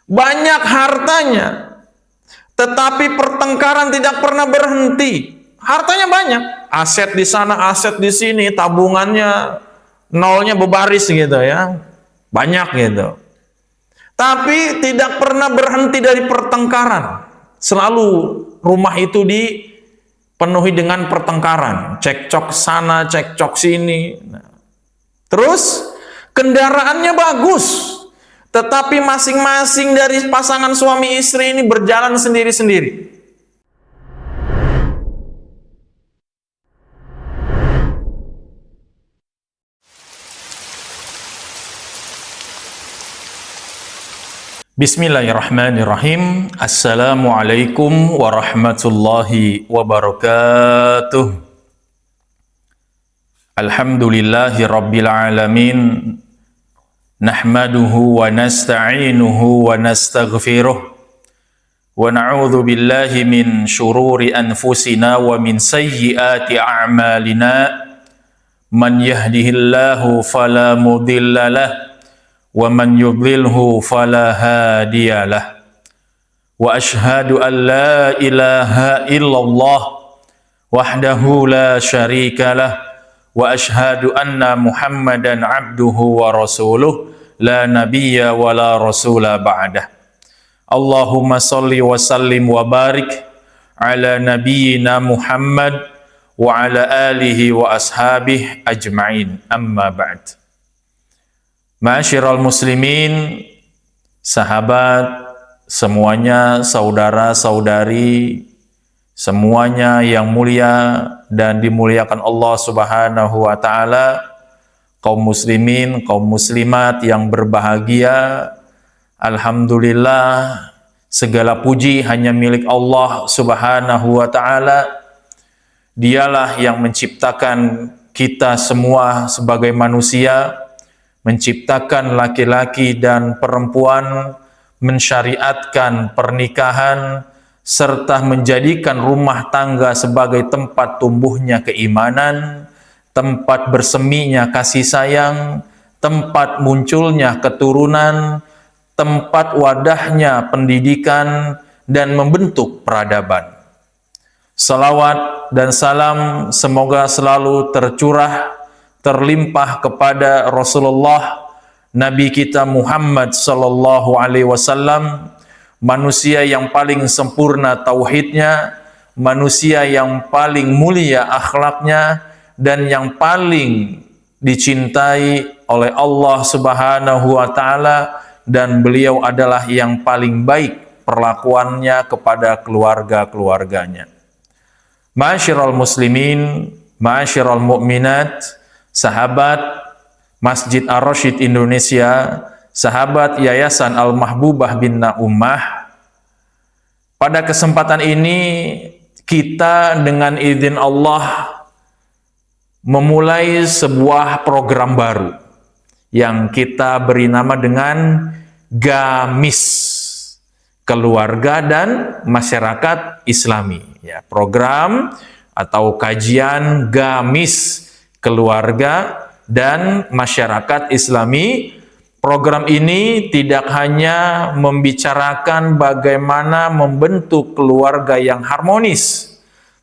banyak hartanya, tetapi pertengkaran tidak pernah berhenti. Hartanya banyak, aset di sana, aset di sini, tabungannya nolnya berbaris gitu ya, banyak gitu. Tapi tidak pernah berhenti dari pertengkaran. Selalu rumah itu dipenuhi dengan pertengkaran, cekcok sana, cekcok sini. Terus kendaraannya bagus, tetapi masing-masing dari pasangan suami istri ini berjalan sendiri-sendiri. Bismillahirrahmanirrahim. Assalamualaikum warahmatullahi wabarakatuh. Alhamdulillahi rabbil alamin. Nahmaduhu wa nasta'inuhu wa nastaghfiruh. Wa na'udzu billahi min syururi anfusina wa min sayyiati a'malina. Man yahdihillahu fala mudilla lahu wa man yudlilhu fala hadiyalah. Wa ashhadu an la ilaha illallah wahdahu la syarikalah wa ashhadu anna Muhammadan abduhu wa rasuluh la nabiyya wa la rasula ba'dah. Allahumma salli wa sallim wa barik ala nabiyyina Muhammad wa ala alihi wa ashabihi ajma'in. Amma ba'd. Ma'asyiral muslimin, sahabat semuanya, saudara-saudari semuanya yang mulia dan dimuliakan Allah Subhanahu wa taala, kaum muslimin, kaum muslimat yang berbahagia. Alhamdulillah, segala puji hanya milik Allah Subhanahu wa taala. Dialah yang menciptakan kita semua sebagai manusia, menciptakan laki-laki dan perempuan, mensyariatkan pernikahan, serta menjadikan rumah tangga sebagai tempat tumbuhnya keimanan, tempat berseminya kasih sayang, tempat munculnya keturunan, tempat wadahnya pendidikan, dan membentuk peradaban. Salawat dan salam semoga selalu tercurah, terlimpah kepada Rasulullah Nabi kita Muhammad sallallahu alaihi wasallam, manusia yang paling sempurna tauhidnya, manusia yang paling mulia akhlaknya, dan yang paling dicintai oleh Allah Subhanahu wa taala, dan beliau adalah yang paling baik perlakuannya kepada keluarga-keluarganya. Ma'asyiral muslimin, ma'asyiral mu'minat, sahabat Masjid Ar-Rasyid Indonesia, sahabat Yayasan Al-Mahbubah Binna Ummah. Pada kesempatan ini kita dengan izin Allah memulai sebuah program baru yang kita beri nama dengan GAMIS, Keluarga dan Masyarakat Islami. Ya, program atau kajian GAMIS, Keluarga dan Masyarakat Islami. Program ini tidak hanya membicarakan bagaimana membentuk keluarga yang harmonis,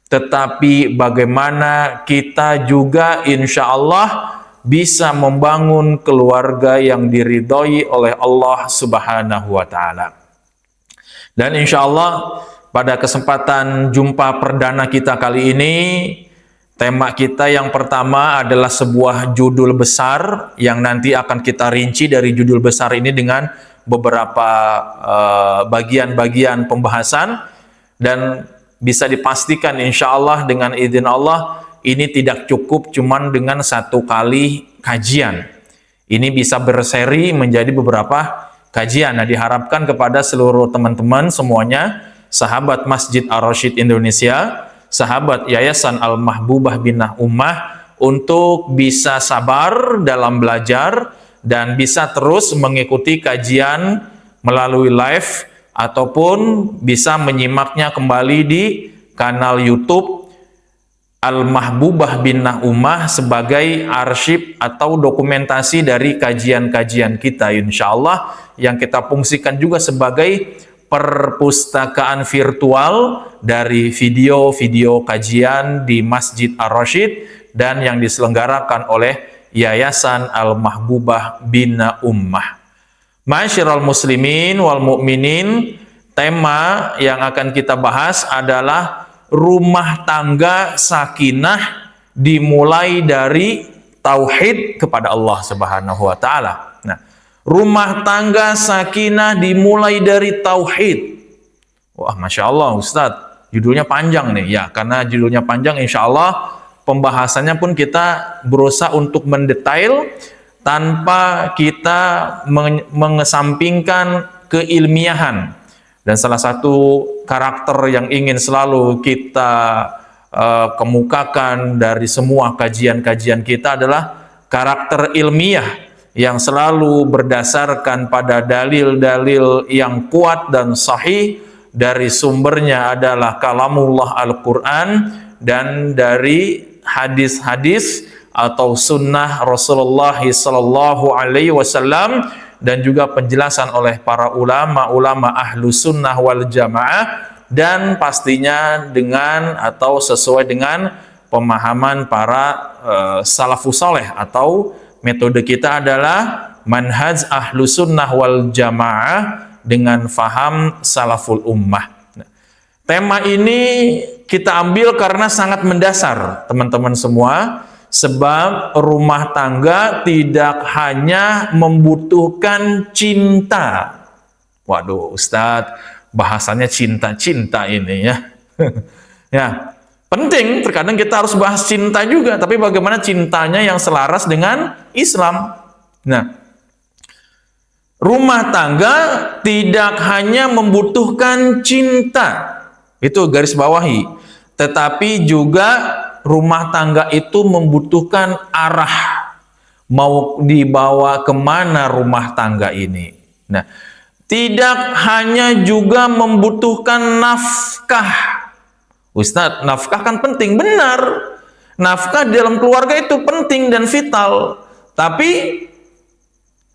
tetapi bagaimana kita juga insya Allah bisa membangun keluarga yang diridhoi oleh Allah Subhanahu wa taala. Dan insya Allah pada kesempatan jumpa perdana kita kali ini, tema kita yang pertama adalah sebuah judul besar yang nanti akan kita rinci dari judul besar ini dengan beberapa bagian-bagian pembahasan, dan bisa dipastikan insya Allah dengan izin Allah ini tidak cukup cuman dengan satu kali kajian. Ini bisa berseri menjadi beberapa kajian. Nah, diharapkan kepada seluruh teman-teman semuanya, sahabat Masjid Ar-Rasyid Indonesia, sahabat Yayasan Al-Mahbubah Binna Ummah, untuk bisa sabar dalam belajar dan bisa terus mengikuti kajian melalui live ataupun bisa menyimaknya kembali di kanal YouTube Al-Mahbubah Binnah Ummah sebagai arsip atau dokumentasi dari kajian-kajian kita, insya Allah, yang kita fungsikan juga sebagai perpustakaan virtual dari video-video kajian di Masjid Ar-Rasyid dan yang diselenggarakan oleh Yayasan Al-Mahbubah Binnah Ummah. Ma'asyiral muslimin wal mu'minin, tema yang akan kita bahas adalah rumah tangga sakinah dimulai dari tauhid kepada Allah Subhanahu wa taala. Nah, rumah tangga sakinah dimulai dari tauhid. Wah, Masya Allah Ustadz, judulnya panjang nih. Ya, karena judulnya panjang, insya Allah pembahasannya pun kita berusaha untuk mendetail tanpa kita mengesampingkan keilmiahan. Dan salah satu karakter yang ingin selalu kita kemukakan dari semua kajian-kajian kita adalah karakter ilmiah yang selalu berdasarkan pada dalil-dalil yang kuat dan sahih, dari sumbernya adalah kalamullah Al-Quran dan dari hadis-hadis atau sunnah Rasulullah Sallallahu Alaihi Wasallam, dan juga penjelasan oleh para ulama ahlu sunnah wal jamaah, dan pastinya dengan atau sesuai dengan pemahaman para salafus saleh, atau metode kita adalah manhaj ahlu sunnah wal jamaah dengan faham salaful ummah. Tema ini kita ambil karena sangat mendasar teman-teman semua, sebab rumah tangga tidak hanya membutuhkan cinta. Waduh Ustadz, bahasanya cinta-cinta ini ya. Ya, penting, terkadang kita harus bahas cinta juga, tapi bagaimana cintanya yang selaras dengan Islam. Nah, rumah tangga tidak hanya membutuhkan cinta, itu garis bawahi, tetapi juga rumah tangga itu membutuhkan arah, mau dibawa kemana rumah tangga ini. Nah, tidak hanya juga membutuhkan nafkah. Ustadz, nafkah kan penting, benar. Nafkah dalam keluarga itu penting dan vital. Tapi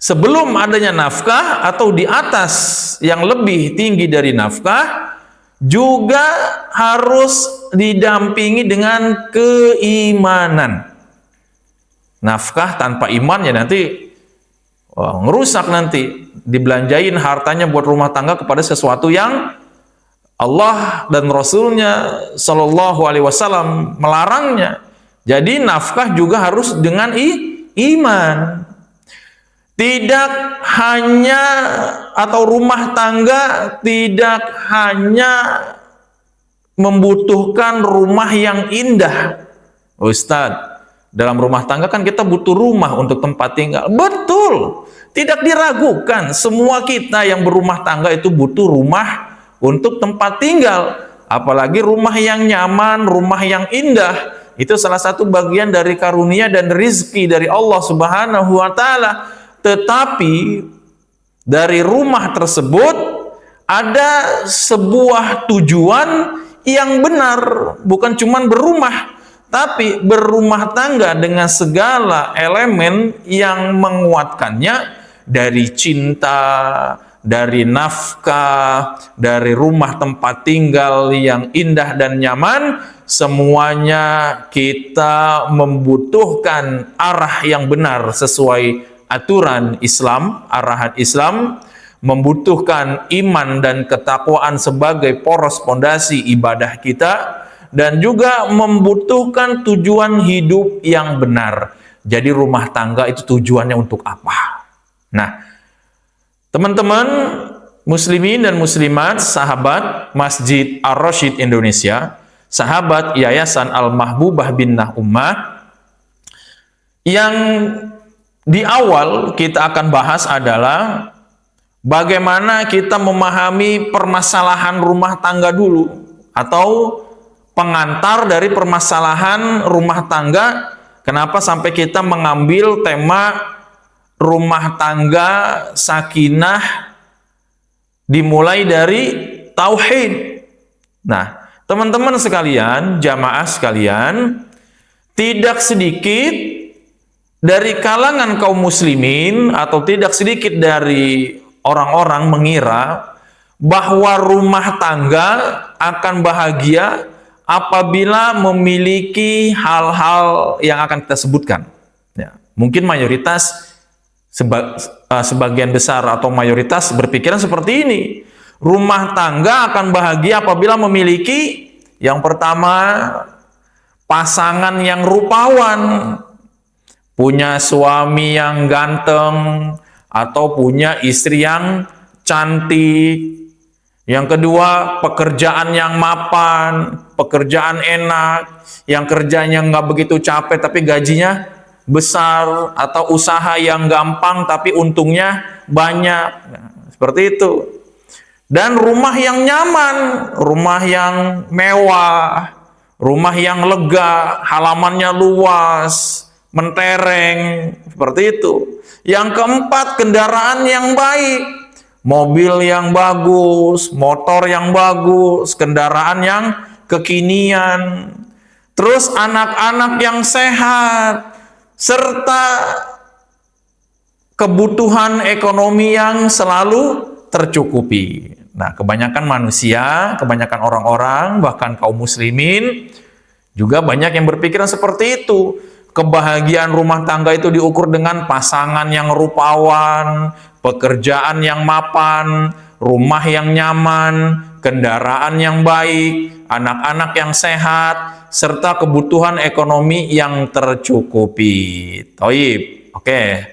sebelum adanya nafkah atau di atas yang lebih tinggi dari nafkah, juga harus didampingi dengan keimanan. Nafkah tanpa iman ya nanti ngerusak, nanti dibelanjain hartanya buat rumah tangga kepada sesuatu yang Allah dan Rasulnya Shallallahu Alaihi Wasallam melarangnya. Jadi nafkah juga harus dengan iman. Tidak hanya, atau rumah tangga tidak hanya membutuhkan rumah yang indah. Ustadz, dalam rumah tangga kan kita butuh rumah untuk tempat tinggal. Betul, tidak diragukan. Semua kita yang berumah tangga itu butuh rumah untuk tempat tinggal. Apalagi rumah yang nyaman, rumah yang indah. Itu salah satu bagian dari karunia dan rizki dari Allah Subhanahu wa Ta'ala. Tetapi dari rumah tersebut ada sebuah tujuan yang benar, bukan cuma berumah, tapi berumah tangga dengan segala elemen yang menguatkannya, dari cinta, dari nafkah, dari rumah tempat tinggal yang indah dan nyaman. Semuanya kita membutuhkan arah yang benar sesuai aturan Islam, arahan Islam, membutuhkan iman dan ketakwaan sebagai poros pondasi ibadah kita, dan juga membutuhkan tujuan hidup yang benar. Jadi rumah tangga itu tujuannya untuk apa? Nah, teman-teman muslimin dan muslimat, sahabat Masjid Ar-Rasyid Indonesia, sahabat Yayasan Al-Mahbubah Binnah Ummah, yang di awal kita akan bahas adalah bagaimana kita memahami permasalahan rumah tangga dulu, atau pengantar dari permasalahan rumah tangga. Kenapa sampai kita mengambil tema rumah tangga sakinah dimulai dari tauhid. Nah, Teman-teman sekalian, jamaah sekalian, tidak sedikit dari kalangan kaum muslimin atau tidak sedikit dari orang-orang mengira bahwa rumah tangga akan bahagia apabila memiliki hal-hal yang akan kita sebutkan. Ya, mungkin mayoritas sebagian besar atau mayoritas berpikiran seperti ini. Rumah tangga akan bahagia apabila memiliki yang pertama, pasangan yang rupawan, punya suami yang ganteng, atau punya istri yang cantik. Yang kedua, pekerjaan yang mapan, pekerjaan enak, yang kerjanya nggak begitu capek tapi gajinya besar, atau usaha yang gampang tapi untungnya banyak. Nah, seperti itu. Dan rumah yang nyaman, rumah yang mewah, rumah yang lega, halamannya luas, mentereng, seperti itu. Yang keempat, kendaraan yang baik, mobil yang bagus, motor yang bagus, kendaraan yang kekinian, terus anak-anak yang sehat, serta kebutuhan ekonomi yang selalu tercukupi. Nah, kebanyakan manusia, kebanyakan orang-orang, bahkan kaum muslimin juga banyak yang berpikiran seperti itu. Kebahagiaan rumah tangga itu diukur dengan pasangan yang rupawan, pekerjaan yang mapan, rumah yang nyaman, kendaraan yang baik, anak-anak yang sehat, serta kebutuhan ekonomi yang tercukupi. Toib, oke.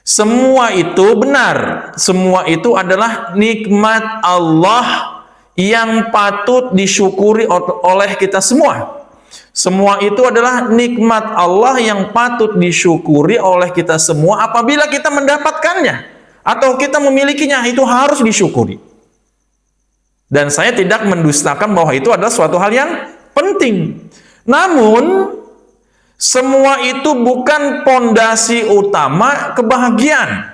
Semua itu benar, semua itu adalah nikmat Allah yang patut disyukuri oleh kita semua. Semua itu adalah nikmat Allah yang patut disyukuri oleh kita semua apabila kita mendapatkannya atau kita memilikinya, itu harus disyukuri. Dan saya tidak mendustakan bahwa itu adalah suatu hal yang penting. Namun semua itu bukan pondasi utama kebahagiaan.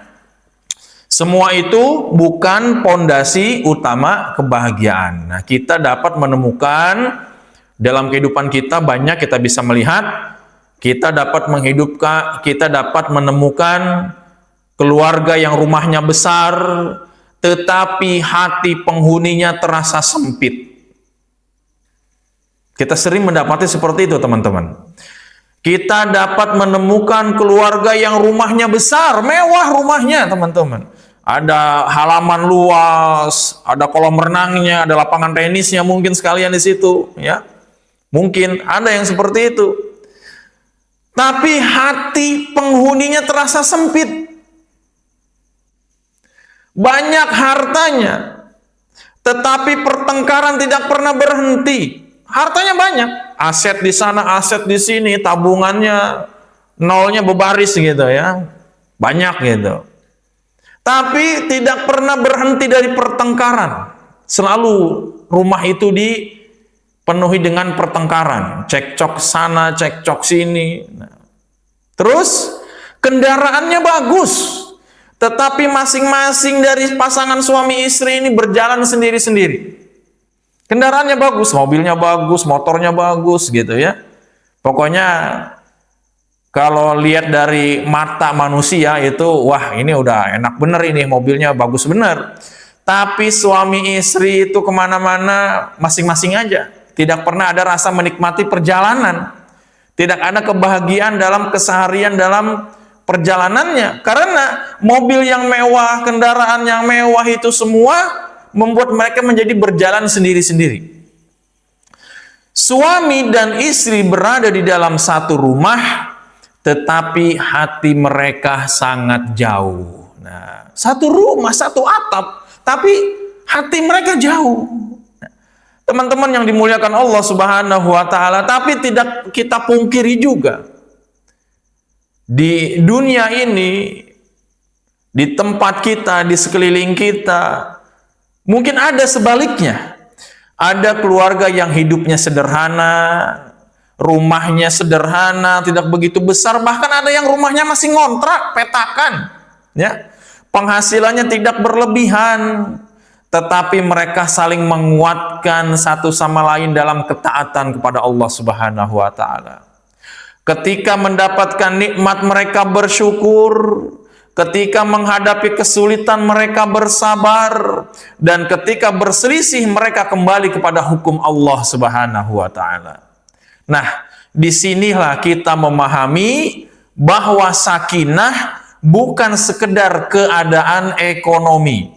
Semua itu bukan pondasi utama kebahagiaan. Nah, kita dapat menemukan dalam kehidupan kita banyak kita bisa melihat, kita dapat menghidupkan, kita dapat menemukan keluarga yang rumahnya besar, tetapi hati penghuninya terasa sempit. Kita sering mendapati seperti itu, teman-teman. Kita dapat menemukan keluarga yang rumahnya besar, mewah rumahnya, teman-teman. Ada halaman luas, ada kolam renangnya, ada lapangan tenisnya mungkin sekalian di situ, ya. Mungkin ada yang seperti itu. Tapi hati penghuninya terasa sempit. Banyak hartanya, tetapi pertengkaran tidak pernah berhenti. Hartanya banyak, aset di sana, aset di sini, tabungannya nolnya berbaris gitu ya, banyak gitu. Tapi tidak pernah berhenti dari pertengkaran. Selalu rumah itu dipenuhi dengan pertengkaran, cekcok sana, cekcok sini. Nah, terus kendaraannya bagus, tetapi masing-masing dari pasangan suami istri ini berjalan sendiri-sendiri. Kendaraannya bagus, mobilnya bagus, motornya bagus gitu ya. Pokoknya kalau lihat dari mata manusia itu, wah ini udah enak bener ini, mobilnya bagus bener. Tapi suami istri itu kemana-mana masing-masing aja. Tidak pernah ada rasa menikmati perjalanan. Tidak ada kebahagiaan dalam keseharian dalam perjalanannya. Karena mobil yang mewah, kendaraan yang mewah itu semua membuat mereka menjadi berjalan sendiri-sendiri. Suami dan istri berada di dalam satu rumah, tetapi hati mereka sangat jauh. Nah, satu rumah, satu atap, tapi hati mereka jauh. Teman-teman yang dimuliakan Allah Subhanahu wa Ta'ala, tapi tidak kita pungkiri juga, di dunia ini, di tempat kita, di sekeliling kita, mungkin ada sebaliknya. Ada keluarga yang hidupnya sederhana, rumahnya sederhana, tidak begitu besar, bahkan ada yang rumahnya masih ngontrak, petakan, ya. Penghasilannya tidak berlebihan, tetapi mereka saling menguatkan satu sama lain dalam ketaatan kepada Allah Subhanahu wa taala. Ketika mendapatkan nikmat mereka bersyukur, ketika menghadapi kesulitan mereka bersabar, dan ketika berselisih mereka kembali kepada hukum Allah Subhanahu wa taala. Nah, disinilah kita memahami bahwa sakinah bukan sekedar keadaan ekonomi,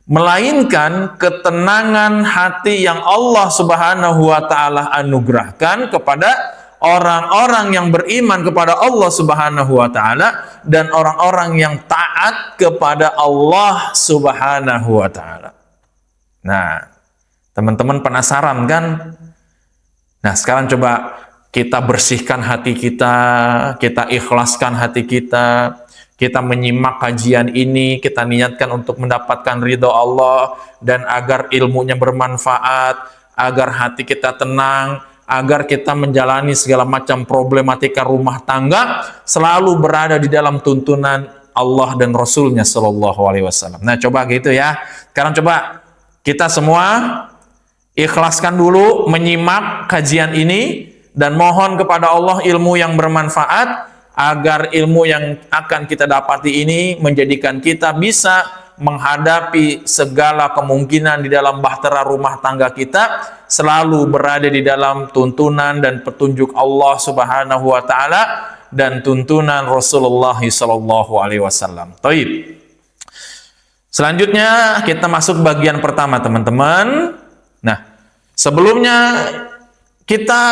melainkan ketenangan hati yang Allah Subhanahu wa taala anugerahkan kepada orang-orang yang beriman kepada Allah Subhanahu wa taala dan orang-orang yang taat kepada Allah Subhanahu wa taala. Nah, teman-teman penasaran kan? Nah, sekarang coba kita bersihkan hati kita ikhlaskan hati kita menyimak kajian ini, kita niatkan untuk mendapatkan ridho Allah dan agar ilmunya bermanfaat, agar hati kita tenang, agar kita menjalani segala macam problematika rumah tangga selalu berada di dalam tuntunan Allah dan Rasulnya Shallallahu Alaihi Wasallam. Nah, coba gitu ya. Sekarang coba kita semua ikhlaskan dulu menyimak kajian ini dan mohon kepada Allah ilmu yang bermanfaat, agar ilmu yang akan kita dapati ini menjadikan kita bisa menghadapi segala kemungkinan di dalam bahtera rumah tangga kita, selalu berada di dalam tuntunan dan petunjuk Allah Subhanahu wa taala dan tuntunan Rasulullah sallallahu alaihi wasallam. Taib. Selanjutnya kita masuk bagian pertama, teman-teman. Nah, sebelumnya kita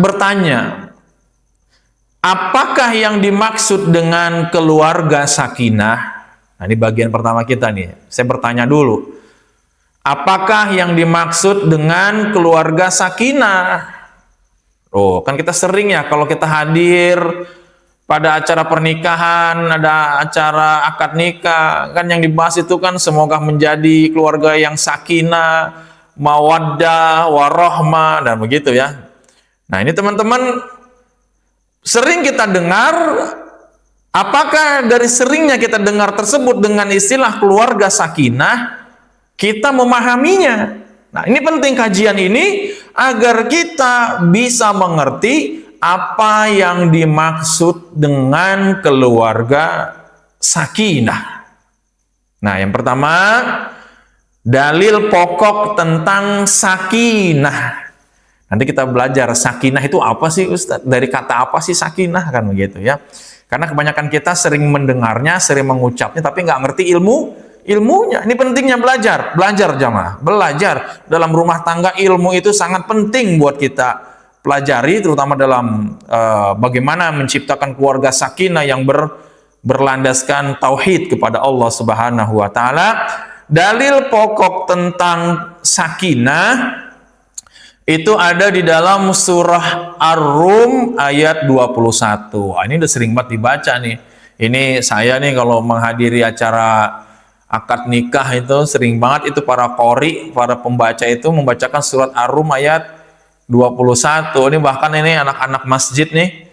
bertanya, apakah yang dimaksud dengan keluarga sakinah? Nah, ini bagian pertama kita nih. Saya bertanya dulu. Apakah yang dimaksud dengan keluarga sakinah? Oh, kan kita sering ya kalau kita hadir pada acara pernikahan, ada acara akad nikah, kan yang dibahas itu kan semoga menjadi keluarga yang sakinah, mawaddah, warahmah, dan begitu ya. Nah, ini teman-teman sering kita dengar. Apakah dari seringnya kita dengar tersebut dengan istilah keluarga sakinah, kita memahaminya? Nah, ini penting kajian ini agar kita bisa mengerti apa yang dimaksud dengan keluarga sakinah. Nah, yang pertama, dalil pokok tentang sakinah. Nanti kita belajar sakinah itu apa sih, Ustaz? Dari kata apa sih sakinah, kan begitu ya. Karena kebanyakan kita sering mendengarnya, sering mengucapnya, tapi nggak ngerti ilmunya. Ini pentingnya belajar jamaah, belajar dalam rumah tangga. Ilmu itu sangat penting buat kita pelajari, terutama dalam bagaimana menciptakan keluarga sakinah yang berlandaskan tauhid kepada Allah Subhanahu wa taala. Dalil pokok tentang sakinah itu ada di dalam surah Ar-Rum ayat 21. Ini udah sering banget dibaca nih. Ini saya nih kalau menghadiri acara akad nikah itu sering banget itu para qori, para pembaca itu membacakan surat Ar-Rum ayat 21. Ini bahkan ini anak-anak masjid nih,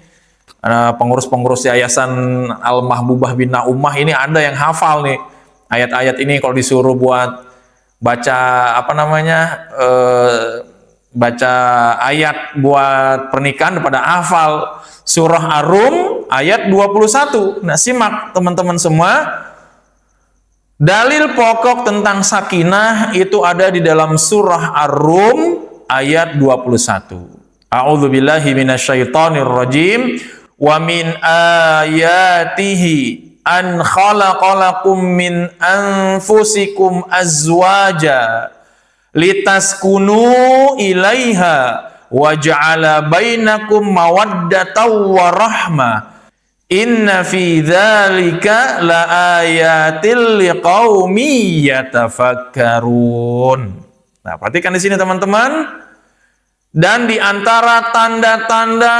pengurus-pengurus yayasan Al-Mahbubah Bina Ummah ini ada yang hafal nih ayat-ayat ini. Kalau disuruh buat baca baca ayat buat pernikahan pada hafal surah Ar-Rum ayat 21. Nah, simak teman-teman semua. Dalil pokok tentang sakinah itu ada di dalam surah Ar-Rum ayat 21. A'udzubillahi minasyaitonir rajim. Wa min ayatihi an khalaqalakum min anfusikum azwaja litaskunu ilaiha wa ja'ala bainakum mawaddatan wa rahmah inna fi dzalika laayatil liqaumin yatafakkarun. Nah, perhatikan di sini teman-teman. Dan di antara tanda-tanda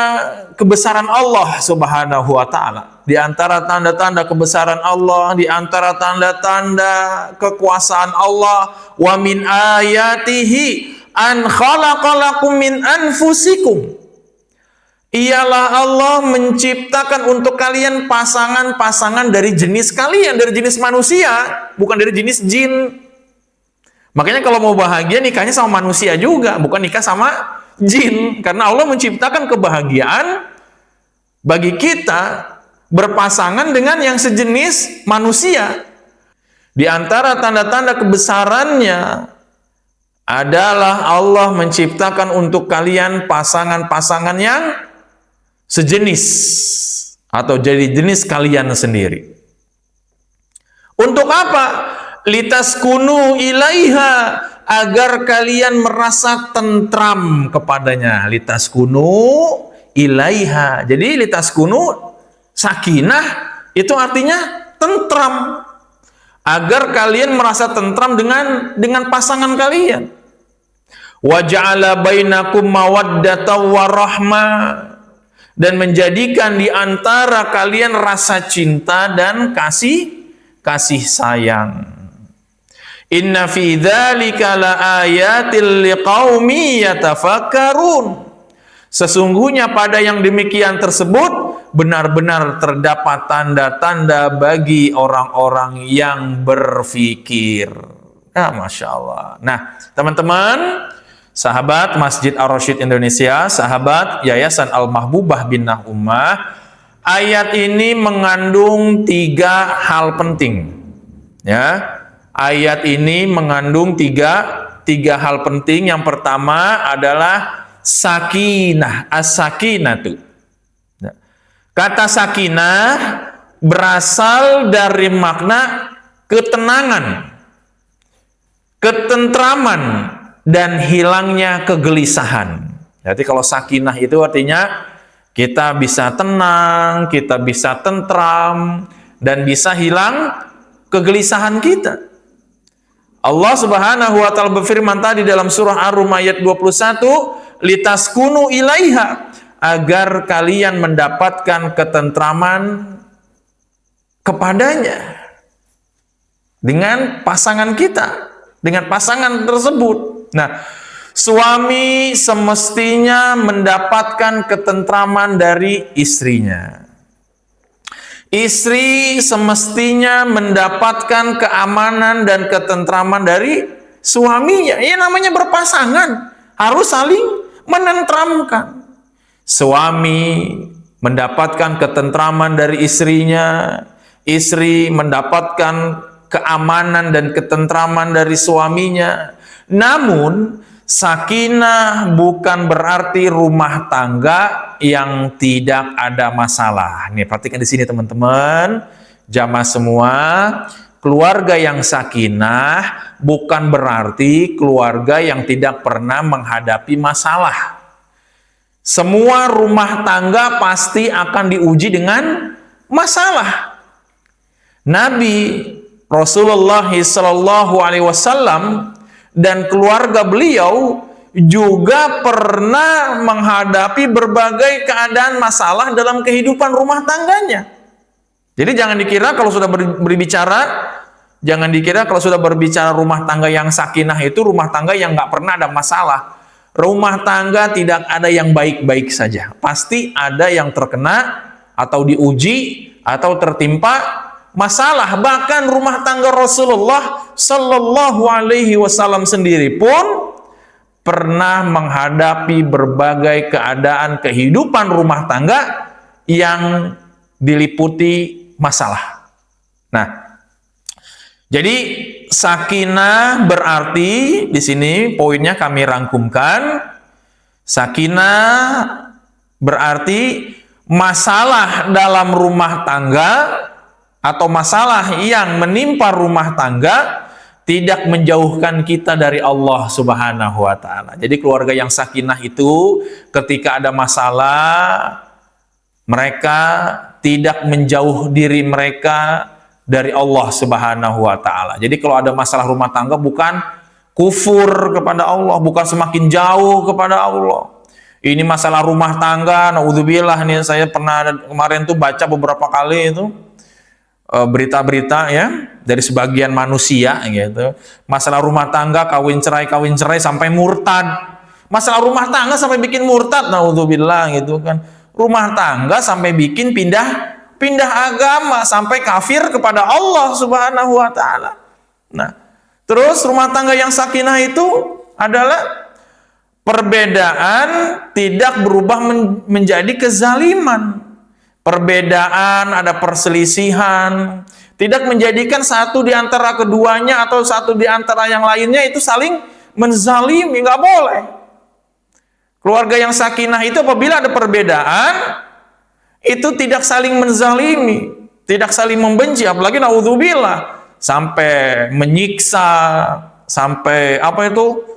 kebesaran Allah Subhanahu wa taala, di antara tanda-tanda kebesaran Allah, di antara tanda-tanda kekuasaan Allah, wa min ayatihi an khalaqalakum min anfusikum. Ialah Allah menciptakan untuk kalian pasangan-pasangan dari jenis kalian, dari jenis manusia, bukan dari jenis jin. Makanya kalau mau bahagia nikahnya sama manusia juga, bukan nikah sama jin. Karena Allah menciptakan kebahagiaan bagi kita berpasangan dengan yang sejenis manusia. Di antara tanda-tanda kebesarannya adalah Allah menciptakan untuk kalian pasangan-pasangan yang sejenis atau jadi jenis kalian sendiri. Untuk apa? Litaskunu ilaiha, agar kalian merasa tentram kepadanya. Litaskunu ilaiha. Jadi litaskunu sakinah itu artinya tentram. Agar kalian merasa tentram dengan pasangan kalian. Wa ja'ala bainakum mawaddatan warahmah, dan menjadikan di antara kalian rasa cinta dan kasih sayang. Inna fi dzalika laayatil liqaumi yatafakkarun. Sesungguhnya pada yang demikian tersebut benar-benar terdapat tanda-tanda bagi orang-orang yang berfikir. Ya, Masya Allah. Nah, teman-teman, sahabat Masjid Ar-Rasyid Indonesia, sahabat Yayasan Al-Mahbubah Binnah Ummah, ayat ini mengandung 3 hal penting. Ya, ayat ini mengandung tiga hal penting. Yang pertama adalah sakinah, as-sakinatu. Kata sakinah berasal dari makna ketenangan, ketentraman, dan hilangnya kegelisahan. Jadi kalau sakinah itu artinya kita bisa tenang, kita bisa tentram, dan bisa hilang kegelisahan kita. Allah Subhanahu wa taala berfirman tadi dalam surah Ar-Rum ayat 21, litaskunu ilaiha, agar kalian mendapatkan ketentraman kepadanya dengan pasangan kita, dengan pasangan tersebut. Nah, suami semestinya mendapatkan ketentraman dari istrinya. Istri semestinya mendapatkan keamanan dan ketentraman dari suaminya. Ya, namanya berpasangan, harus saling menentramkan. Suami mendapatkan ketentraman dari istrinya, istri mendapatkan keamanan dan ketentraman dari suaminya. Namun, sakinah bukan berarti rumah tangga yang tidak ada masalah. Nih, perhatikan di sini teman-teman, jamaah semua, keluarga yang sakinah bukan berarti keluarga yang tidak pernah menghadapi masalah. Semua rumah tangga pasti akan diuji dengan masalah. Nabi Rasulullah SAW dan keluarga beliau juga pernah menghadapi berbagai keadaan masalah dalam kehidupan rumah tangganya. Jadi jangan dikira kalau sudah berbicara rumah tangga yang sakinah itu rumah tangga yang nggak pernah ada masalah. Rumah tangga tidak ada yang baik-baik saja. Pasti ada yang terkena atau diuji atau tertimpa masalah. Bahkan rumah tangga Rasulullah Sallallahu Alaihi Wasallam sendiri pun pernah menghadapi berbagai keadaan kehidupan rumah tangga yang diliputi masalah. Nah, jadi sakinah berarti di sini poinnya kami rangkumkan. Sakinah berarti masalah dalam rumah tangga atau masalah yang menimpa rumah tangga tidak menjauhkan kita dari Allah Subhanahu wa taala. Jadi keluarga yang sakinah itu ketika ada masalah mereka tidak menjauh diri mereka dari Allah Subhanahu wa taala. Jadi kalau ada masalah rumah tangga bukan kufur kepada Allah, bukan semakin jauh kepada Allah. Ini masalah rumah tangga, naudzubillah, nih saya pernah kemarin tuh baca beberapa kali itu berita-berita ya dari sebagian manusia gitu. Masalah rumah tangga kawin cerai sampai murtad. Masalah rumah tangga sampai bikin murtad, naudzubillah gitu kan. Rumah tangga sampai bikin pindah agama sampai kafir kepada Allah Subhanahu wa taala. Nah, Terus rumah tangga yang sakinah itu adalah perbedaan tidak berubah menjadi kezaliman. Perbedaan, ada perselisihan, tidak menjadikan satu di antara keduanya atau satu di antara yang lainnya itu saling menzalimi, nggak boleh. Keluarga yang sakinah itu apabila ada perbedaan, itu tidak saling menzalimi, tidak saling membenci, apalagi naudzubillah, sampai menyiksa, sampai apa itu,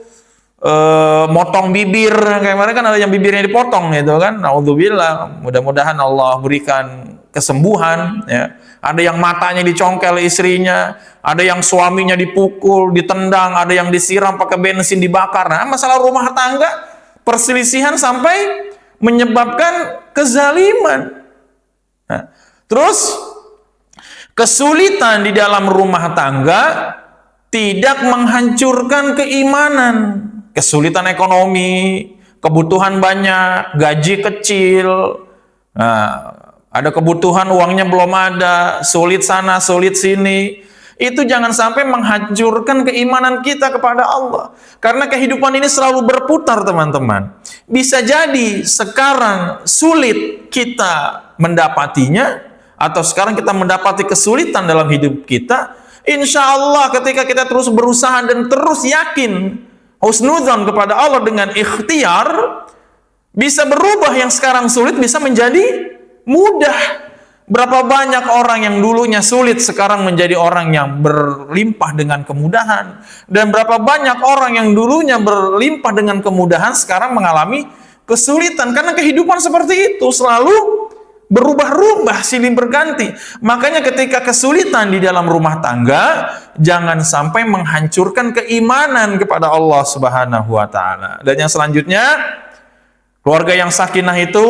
motong bibir. Kayak kemarin kan ada yang bibirnya dipotong gitu kan, naudzubillah. Mudah-mudahan Allah berikan kesembuhan ya. Ada yang matanya dicongkel istrinya, ada yang suaminya dipukul, ditendang, ada yang disiram pakai bensin, dibakar. Nah, masalah rumah tangga, perselisihan sampai menyebabkan kezaliman. Nah, terus kesulitan di dalam rumah tangga tidak menghancurkan keimanan. Kesulitan ekonomi, kebutuhan banyak, gaji kecil, nah, ada kebutuhan uangnya belum ada, sulit sana, sulit sini. Itu jangan sampai menghancurkan keimanan kita kepada Allah. Karena kehidupan ini selalu berputar, teman-teman. Bisa jadi sekarang sulit kita mendapatinya, atau sekarang kita mendapati kesulitan dalam hidup kita. Insya Allah ketika kita terus berusaha dan terus yakin, husnudzan kepada Allah dengan ikhtiar, bisa berubah yang sekarang sulit bisa menjadi mudah. Berapa banyak orang yang dulunya sulit sekarang menjadi orang yang berlimpah dengan kemudahan. Dan berapa banyak orang yang dulunya berlimpah dengan kemudahan sekarang mengalami kesulitan. Karena kehidupan seperti itu selalu berubah-ubah, silih berganti. Makanya ketika kesulitan di dalam rumah tangga, jangan sampai menghancurkan keimanan kepada Allah Subhanahu wa taala. Dan yang selanjutnya, keluarga yang sakinah itu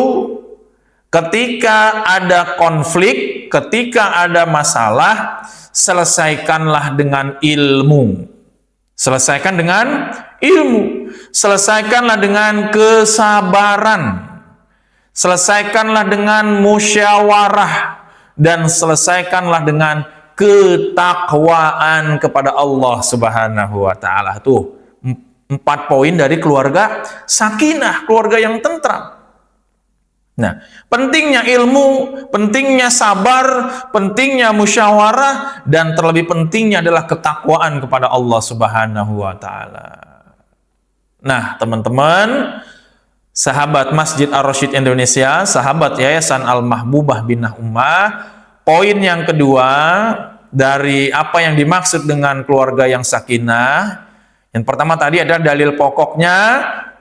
ketika ada konflik, ketika ada masalah, selesaikanlah dengan ilmu. Selesaikan dengan ilmu. Selesaikanlah dengan kesabaran. Selesaikanlah dengan musyawarah, dan selesaikanlah dengan ketakwaan kepada Allah Subhanahu wa taala. Tuh 4 poin dari keluarga sakinah, keluarga yang tentram. Nah, pentingnya ilmu, pentingnya sabar, pentingnya musyawarah, dan terlebih pentingnya adalah ketakwaan kepada Allah Subhanahu wa taala. Nah, teman-teman, sahabat Masjid Ar-Rasyid Indonesia, sahabat Yayasan Al-Mahbubah Binah Ummah, poin yang kedua dari apa yang dimaksud dengan keluarga yang sakinah. Yang pertama tadi adalah dalil pokoknya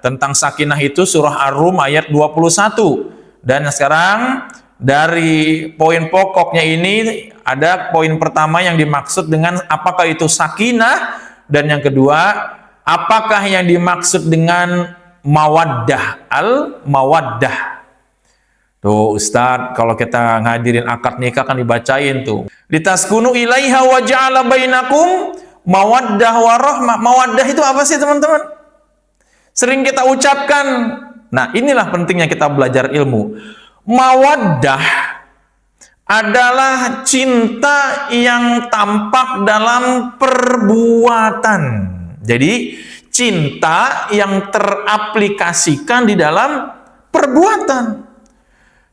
tentang sakinah itu surah Ar-Rum ayat 21. Dan sekarang dari poin pokoknya ini ada poin pertama yang dimaksud dengan apakah itu sakinah, dan yang kedua apakah yang dimaksud dengan mawaddah, al-mawaddah. Tuh Ustadz, kalau kita ngadirin akad nikah kan dibacain tuh. Litaskunu ilaiha wa ja'ala bainakum mawaddah wa rahmah. Mawaddah itu apa sih, teman-teman? Sering kita ucapkan. Nah, inilah pentingnya kita belajar ilmu. Mawaddah adalah cinta yang tampak dalam perbuatan. Jadi cinta yang teraplikasikan di dalam perbuatan.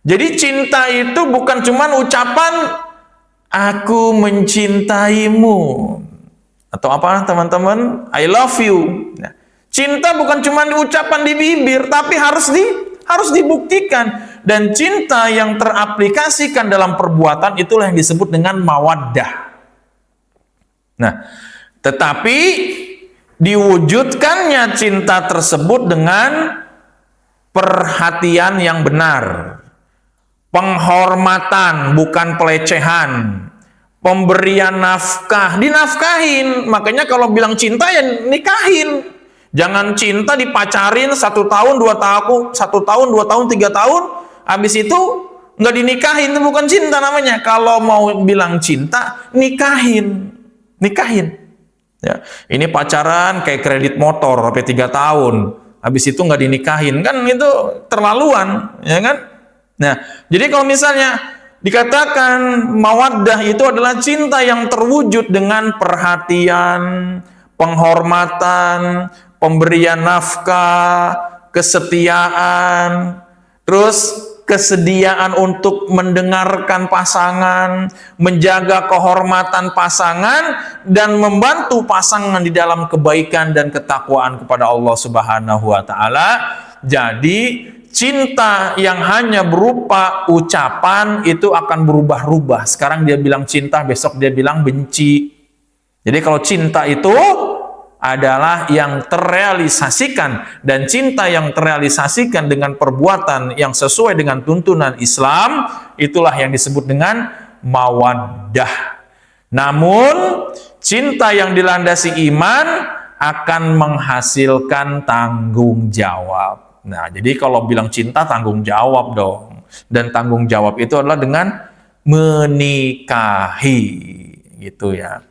Jadi cinta itu bukan cuma ucapan aku mencintaimu atau apa, teman-teman, I love you. Nah, cinta bukan cuma ucapan di bibir, tapi harus dibuktikan. Dan cinta yang teraplikasikan dalam perbuatan itulah yang disebut dengan mawaddah. Nah, tetapi diwujudkannya cinta tersebut dengan perhatian yang benar, penghormatan bukan pelecehan, pemberian nafkah, dinafkahin. Makanya kalau bilang cinta ya nikahin. Jangan cinta dipacarin 1 tahun, 2 tahun, 1 tahun, 2 tahun, 3 tahun, habis itu nggak dinikahin. Itu bukan cinta namanya. Kalau mau bilang cinta, nikahin. Ya, ini pacaran kayak kredit motor sampai 3 tahun, habis itu nggak dinikahin, kan itu terlaluan, ya kan? Nah, jadi kalau misalnya dikatakan mawaddah itu adalah cinta yang terwujud dengan perhatian, penghormatan, pemberian nafkah, kesetiaan, terus kesediaan untuk mendengarkan pasangan, menjaga kehormatan pasangan, dan membantu pasangan di dalam kebaikan dan ketakwaan kepada Allah Subhanahu wa Ta'ala. Jadi, cinta yang hanya berupa ucapan itu akan berubah-ubah. Sekarang dia bilang cinta, besok dia bilang benci. Jadi, kalau cinta itu adalah yang terrealisasikan, dan cinta yang terrealisasikan dengan perbuatan yang sesuai dengan tuntunan Islam, itulah yang disebut dengan mawaddah. Namun cinta yang dilandasi iman akan menghasilkan tanggung jawab. Nah, jadi kalau bilang cinta, tanggung jawab dong, dan tanggung jawab itu adalah dengan menikahi, gitu ya.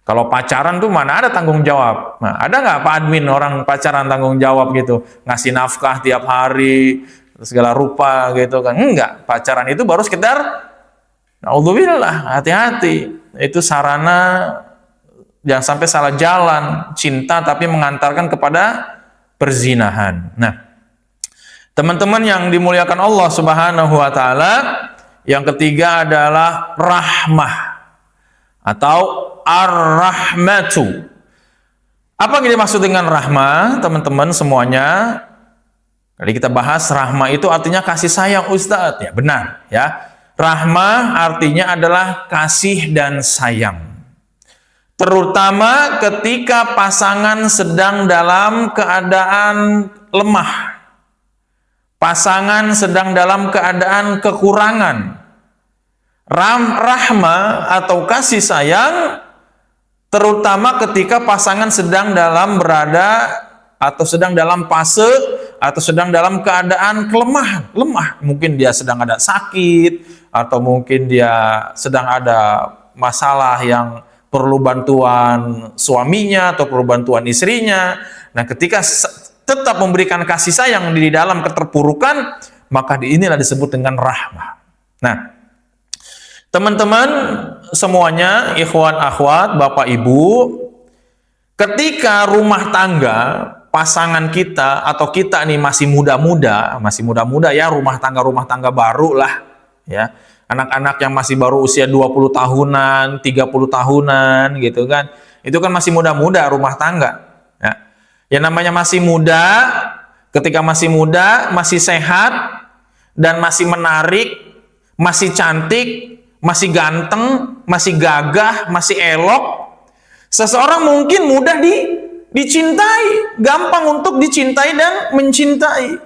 Kalau pacaran tuh mana ada tanggung jawab? Nah, ada nggak Pak Admin orang pacaran tanggung jawab gitu? Ngasih nafkah tiap hari, segala rupa gitu kan? Enggak, pacaran itu baru sekedar, naudzubillah, hati-hati. Itu sarana, jangan sampai salah jalan, cinta tapi mengantarkan kepada perzinahan. Nah, teman-teman yang dimuliakan Allah Subhanahu wa Ta'ala, yang ketiga adalah rahmah atau ar-rahmatu. Apa yang dimaksud dengan rahmah, teman-teman semuanya? Tadi kita bahas rahmah itu artinya kasih sayang, Ustadz. Ya, benar ya. Rahmah artinya adalah kasih dan sayang. Terutama ketika pasangan sedang dalam keadaan lemah. Pasangan sedang dalam keadaan kekurangan. Rahmah atau kasih sayang terutama ketika pasangan sedang dalam fase atau sedang dalam keadaan kelemahan, lemah. Mungkin dia sedang ada sakit, atau mungkin dia sedang ada masalah yang perlu bantuan suaminya atau perlu bantuan istrinya. Nah, ketika tetap memberikan kasih sayang di dalam keterpurukan, maka inilah disebut dengan rahmah. Nah, teman-teman semuanya, ikhwan akhwat, bapak ibu, ketika rumah tangga pasangan kita atau kita nih masih muda-muda ya, rumah tangga baru lah ya. Anak-anak yang masih baru usia 20 tahunan, 30 tahunan gitu kan. Itu kan masih muda-muda rumah tangga ya. Yang namanya masih muda, ketika masih muda, masih sehat dan masih menarik, masih cantik, masih ganteng, masih gagah, masih elok, seseorang mungkin mudah dicintai, gampang untuk dicintai dan mencintai.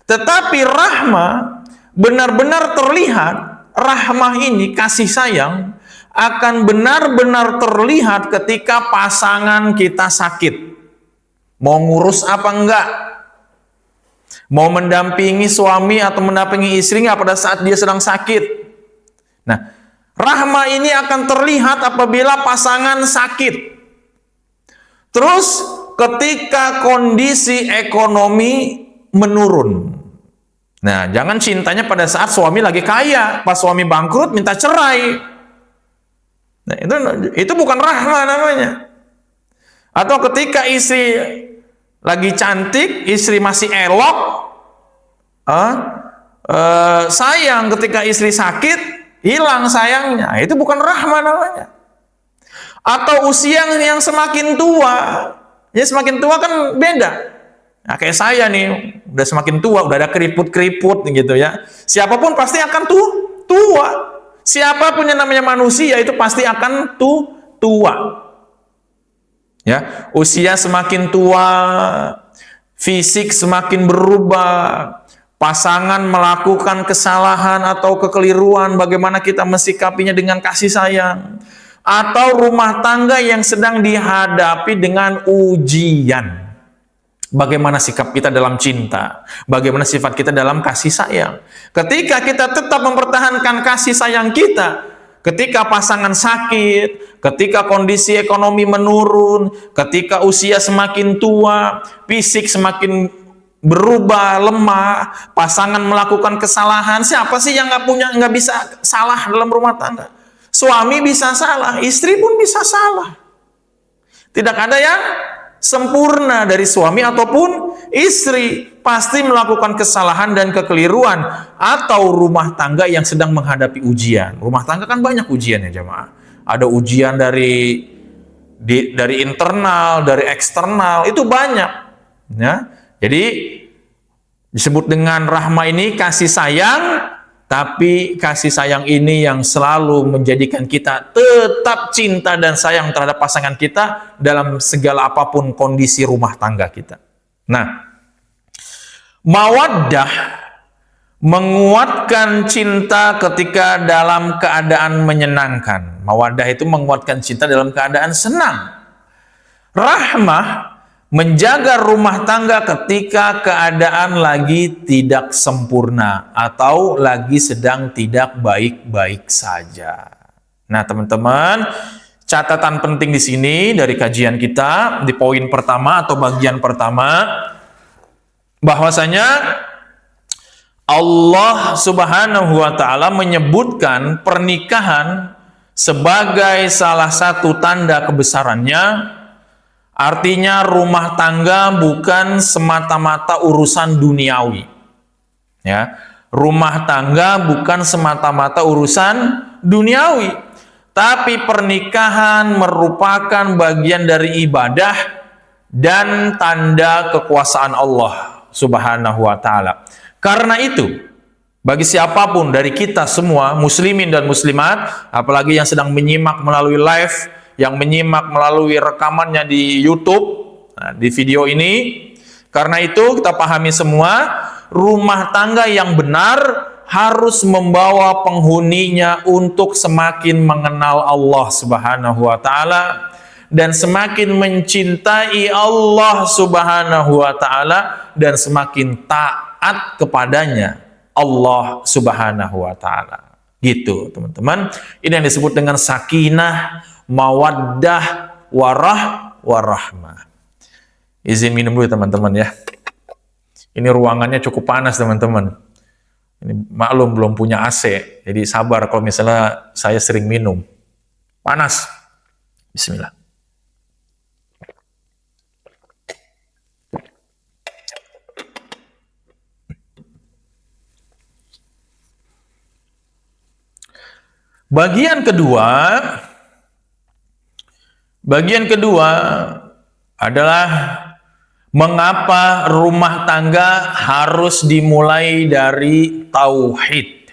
Tetapi rahmah benar-benar terlihat, rahmah ini, kasih sayang, akan benar-benar terlihat ketika pasangan kita sakit. Mau ngurus apa enggak? Mau mendampingi suami atau mendampingi istri enggak pada saat dia sedang sakit? Nah, rahmah ini akan terlihat apabila pasangan sakit. Terus ketika kondisi ekonomi menurun. Nah, jangan cintanya pada saat suami lagi kaya, pas suami bangkrut minta cerai. Nah, itu bukan rahmah namanya. Atau ketika istri lagi cantik, istri masih elok, sayang ketika istri sakit, hilang sayangnya. Itu bukan rahmah namanya. Atau usia yang semakin tua. Ya, semakin tua kan beda. Nah, kayak saya nih, udah semakin tua, udah ada keriput-keriput gitu ya. Siapapun pasti akan tua. Siapapun yang namanya manusia itu pasti akan tua. Ya, usia semakin tua, fisik semakin berubah. Pasangan melakukan kesalahan atau kekeliruan, bagaimana kita mensikapinya dengan kasih sayang. Atau rumah tangga yang sedang dihadapi dengan ujian. Bagaimana sikap kita dalam cinta? Bagaimana sifat kita dalam kasih sayang? Ketika kita tetap mempertahankan kasih sayang kita, ketika pasangan sakit, ketika kondisi ekonomi menurun, ketika usia semakin tua, fisik semakin berubah, lemah, pasangan melakukan kesalahan. Siapa sih yang nggak bisa salah dalam rumah tangga? Suami bisa salah, istri pun bisa salah. Tidak ada yang sempurna dari suami ataupun istri. Pasti melakukan kesalahan dan kekeliruan, atau rumah tangga yang sedang menghadapi ujian. Rumah tangga kan banyak ujian ya jemaah. Ada ujian dari internal, dari eksternal, itu banyak. Ya. Jadi disebut dengan rahmah ini kasih sayang, tapi kasih sayang ini yang selalu menjadikan kita tetap cinta dan sayang terhadap pasangan kita dalam segala apapun kondisi rumah tangga kita. Nah, mawaddah menguatkan cinta ketika dalam keadaan menyenangkan. Mawaddah itu menguatkan cinta dalam keadaan senang. Rahmah menjaga rumah tangga ketika keadaan lagi tidak sempurna atau lagi sedang tidak baik-baik saja. Nah, teman-teman, catatan penting di sini dari kajian kita di poin pertama atau bagian pertama, bahwasanya Allah Subhanahu wa Ta'ala menyebutkan pernikahan sebagai salah satu tanda kebesarannya. Artinya rumah tangga bukan semata-mata urusan duniawi. Ya, rumah tangga bukan semata-mata urusan duniawi, tapi pernikahan merupakan bagian dari ibadah dan tanda kekuasaan Allah Subhanahu wa Ta'ala. Karena itu, bagi siapapun dari kita semua, muslimin dan muslimat, apalagi yang sedang menyimak melalui live, yang menyimak melalui rekamannya di YouTube, di video ini, karena itu kita pahami semua, rumah tangga yang benar harus membawa penghuninya untuk semakin mengenal Allah Subhanahu wa Ta'ala dan semakin mencintai Allah Subhanahu wa Ta'ala dan semakin taat kepadanya Allah Subhanahu wa Ta'ala. Gitu, teman-teman. Ini yang disebut dengan sakinah, mawaddah, warahmah. Izin minum dulu teman-teman ya. Ini ruangannya cukup panas teman-teman. Ini maklum belum punya AC, jadi sabar kalau misalnya saya sering minum. Panas. Bismillah. Bagian kedua adalah mengapa rumah tangga harus dimulai dari tauhid.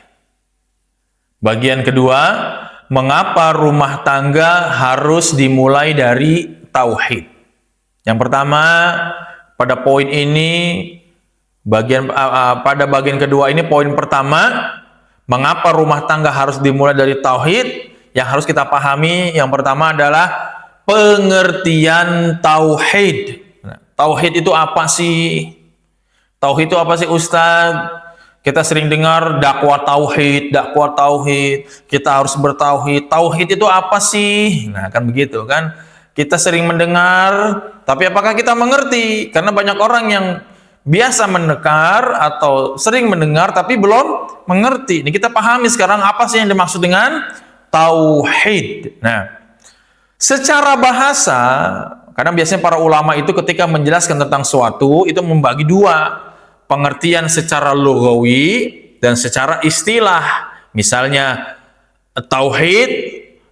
Bagian kedua, mengapa rumah tangga harus dimulai dari tauhid. Yang pertama, pada poin ini, pada bagian kedua ini, poin pertama, mengapa rumah tangga harus dimulai dari tauhid? Yang harus kita pahami, yang pertama adalah pengertian tauhid. Nah, tauhid itu apa sih? Tauhid itu apa sih, Ustadz? Kita sering dengar dakwah tauhid, kita harus bertauhid. Tauhid itu apa sih? Nah, kan begitu kan? Kita sering mendengar, tapi apakah kita mengerti? Karena banyak orang yang biasa mendengar atau sering mendengar tapi belum mengerti. Ini kita pahami sekarang apa sih yang dimaksud dengan tauhid. Nah, secara bahasa, karena biasanya para ulama itu ketika menjelaskan tentang suatu itu membagi dua, pengertian secara lugawi dan secara istilah. Misalnya tauhid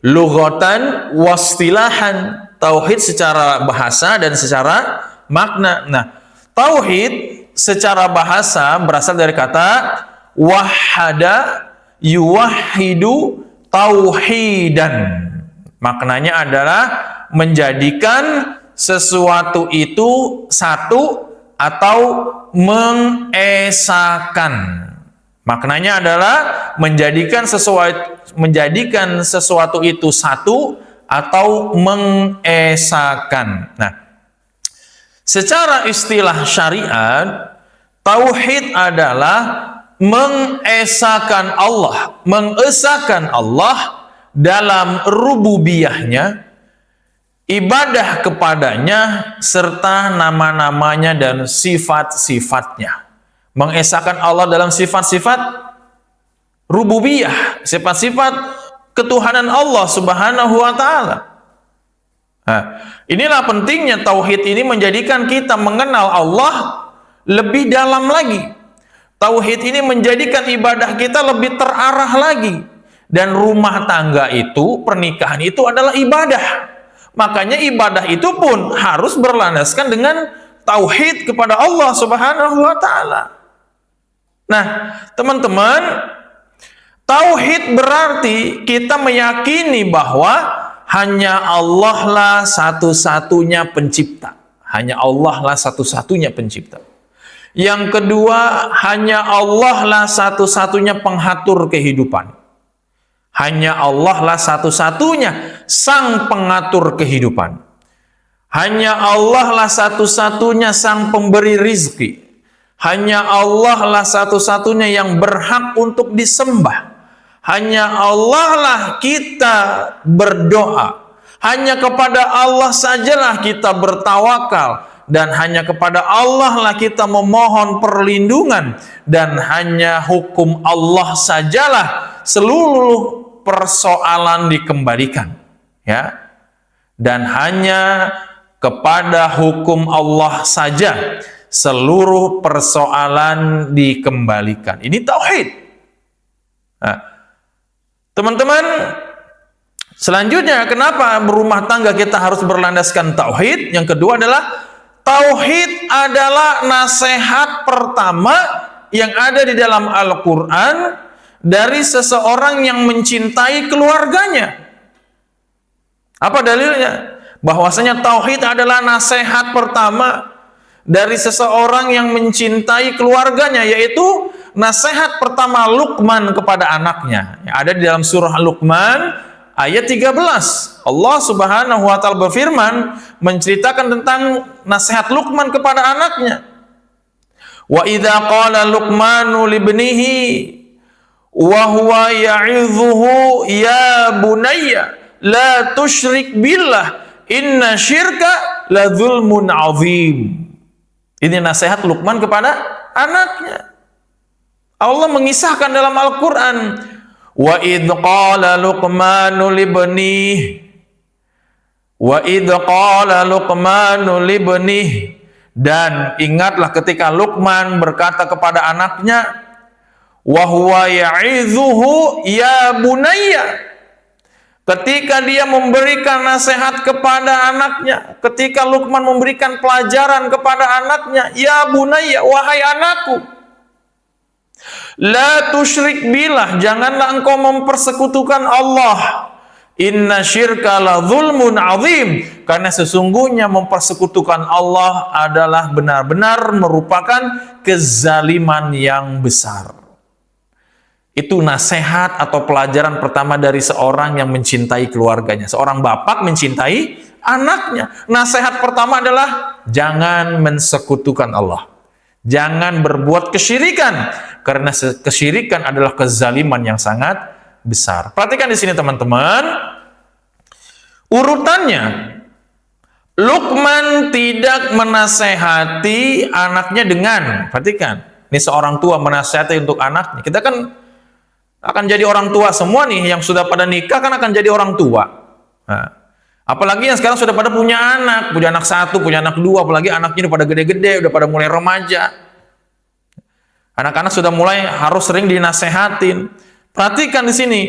lughatan wastilahan, tauhid secara bahasa dan secara makna. Nah, tauhid secara bahasa berasal dari kata wahada yuwahidu tauhidan. Maknanya adalah menjadikan sesuatu itu satu atau mengesakan. Maknanya adalah menjadikan sesuatu itu satu atau mengesakan. Nah, secara istilah syariat, tauhid adalah mengesahkan Allah dalam rububiyahnya, ibadah kepadanya, serta nama-namanya dan sifat-sifatnya. Mengesahkan Allah dalam sifat-sifat rububiyah, sifat-sifat ketuhanan Allah Subhanahu wa Ta'ala. Nah, inilah pentingnya tauhid ini menjadikan kita mengenal Allah lebih dalam lagi. Tauhid ini menjadikan ibadah kita lebih terarah lagi. Dan rumah tangga itu, pernikahan itu adalah ibadah. Makanya ibadah itu pun harus berlandaskan dengan tauhid kepada Allah Subhanahu wa taala. Nah, teman-teman, tauhid berarti kita meyakini bahwa hanya Allah lah satu-satunya pencipta. Hanya Allah lah satu-satunya pencipta. Yang kedua, hanya Allah lah satu-satunya penghatur kehidupan. Hanya Allah lah satu-satunya sang pengatur kehidupan. Hanya Allah lah satu-satunya sang pemberi rizki. Hanya Allah lah satu-satunya yang berhak untuk disembah. Hanya Allah lah kita berdoa. Hanya kepada Allah sajalah kita bertawakal. Dan hanya kepada Allah lah kita memohon perlindungan. Dan hanya hukum Allah sajalah seluruh persoalan dikembalikan. Ya. Dan hanya kepada hukum Allah saja seluruh persoalan dikembalikan. Ini tauhid. Nah, teman-teman, selanjutnya kenapa berumah tangga kita harus berlandaskan tauhid? Yang kedua adalah tauhid adalah nasihat pertama yang ada di dalam Al-Quran dari seseorang yang mencintai keluarganya. Apa dalilnya? Bahwasanya tauhid adalah nasihat pertama dari seseorang yang mencintai keluarganya, yaitu nasihat pertama Luqman kepada anaknya. Yang ada di dalam surah Luqman ayat 13. Allah Subhanahu wa taala berfirman menceritakan tentang nasihat Luqman kepada anaknya. Wa idza qala Luqmanu libnihi wa huwa ya'idhuhu ya bunayya la tusyrik billah inna syirka la dzulmun azim. Ini nasihat Luqman kepada anaknya. Allah mengisahkan dalam Al-Quran, wa idh qala Luqmanu libnihi wa idh qala Luqmanu libnihi, dan ingatlah ketika Luqman berkata kepada anaknya, wa huwa ya'idhuhu ya bunayya, ketika dia memberikan nasihat kepada anaknya, ketika Luqman memberikan pelajaran kepada anaknya, ya bunayya, wahai anakku, la tusyrik billah, janganlah engkau mempersekutukan Allah. Inna syirka la dzulmun azim, karena sesungguhnya mempersekutukan Allah adalah benar-benar merupakan kezaliman yang besar. Itu nasihat atau pelajaran pertama dari seorang yang mencintai keluarganya. Seorang bapak mencintai anaknya. Nasihat pertama adalah jangan mensekutukan Allah. Jangan berbuat kesyirikan, karena kesyirikan adalah kezaliman yang sangat besar. Perhatikan di sini teman-teman, urutannya Luqman tidak menasehati anaknya dengan, perhatikan, ini seorang tua menasehati untuk anaknya. Kita kan akan jadi orang tua semua nih, yang sudah pada nikah kan akan jadi orang tua. Nah, apalagi yang sekarang sudah pada punya anak satu, punya anak dua, apalagi anaknya udah pada gede-gede, udah pada mulai remaja. Anak-anak sudah mulai harus sering dinasehatin. Perhatikan di sini,